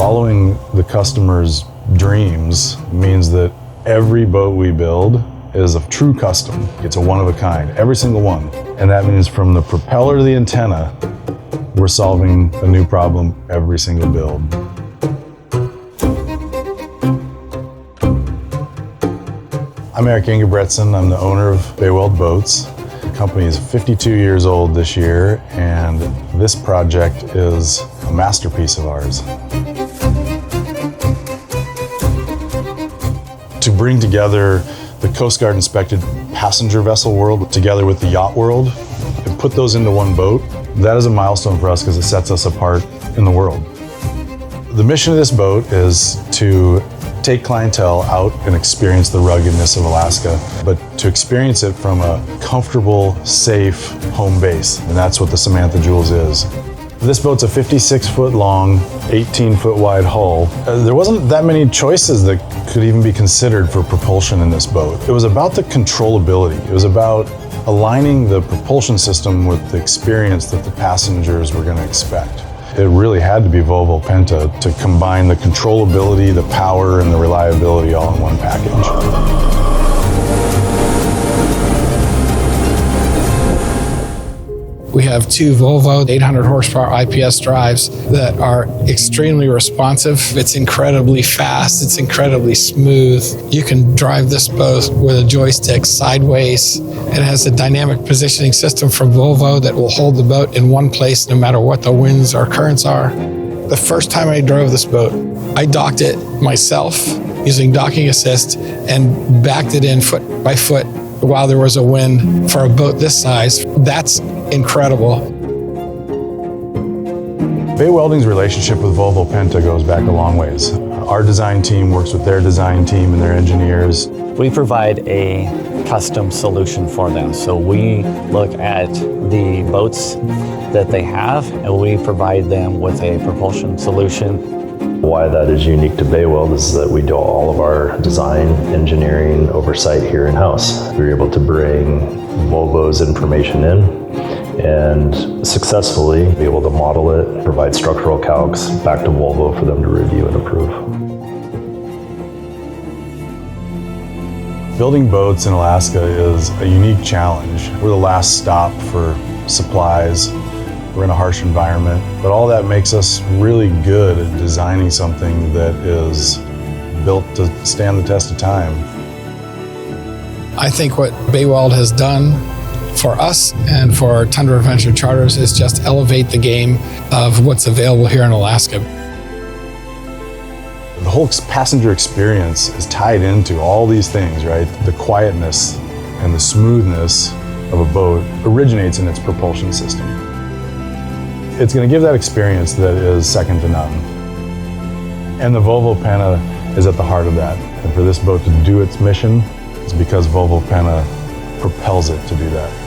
Following the customer's dreams means that every boat we build is a true custom. It's a one of a kind, every single one. And that means from the propeller to the antenna, we're solving a new problem every single build. I'm Eric Ingebretson. I'm the owner of Weld Boats. The company is 52 years old this year, and this project is a masterpiece of ours. To bring together the Coast Guard inspected passenger vessel world together with the yacht world and put those into one boat, that is a milestone for us because it sets us apart in the world. The mission of this boat is to take clientele out and experience the ruggedness of Alaska, but to experience it from a comfortable, safe home base, and that's what the Samantha Jules is. This boat's a 56-foot long, 18-foot wide hull. There wasn't that many choices that could even be considered for propulsion in this boat. It was about the controllability. It was about aligning the propulsion system with the experience that the passengers were going to expect. It really had to be Volvo Penta to combine the controllability, the power, and the reliability all in one package. We have two Volvo 800 horsepower IPS drives that are extremely responsive. It's incredibly fast. It's incredibly smooth. You can drive this boat with a joystick sideways. It has a dynamic positioning system from Volvo that will hold the boat in one place no matter what the winds or currents are. The first time I drove this boat, I docked it myself using docking assist and backed it in foot by foot while there was a wind for a boat this size. That's incredible. Bay Welding's relationship with Volvo Penta goes back a long ways. Our design team works with their design team and their engineers. We provide a custom solution for them. So we look at the boats that they have and we provide them with a propulsion solution. Why that is unique to Weld is that we do all of our design, engineering, oversight here in-house. We were able to bring Volvo's information in and successfully be able to model it, provide structural calcs back to Volvo for them to review and approve. Building boats in Alaska is a unique challenge. We're the last stop for supplies. We're in a harsh environment, but all that makes us really good at designing something that is built to stand the test of time. I think what Weld has done for us and for Tundra Adventure Charters is just elevate the game of what's available here in Alaska. The whole passenger experience is tied into all these things, right? The quietness and the smoothness of a boat originates in its propulsion system. It's going to give that experience that is second to none. And the Volvo Penta is at the heart of that. And for this boat to do its mission, it's because Volvo Penta propels it to do that.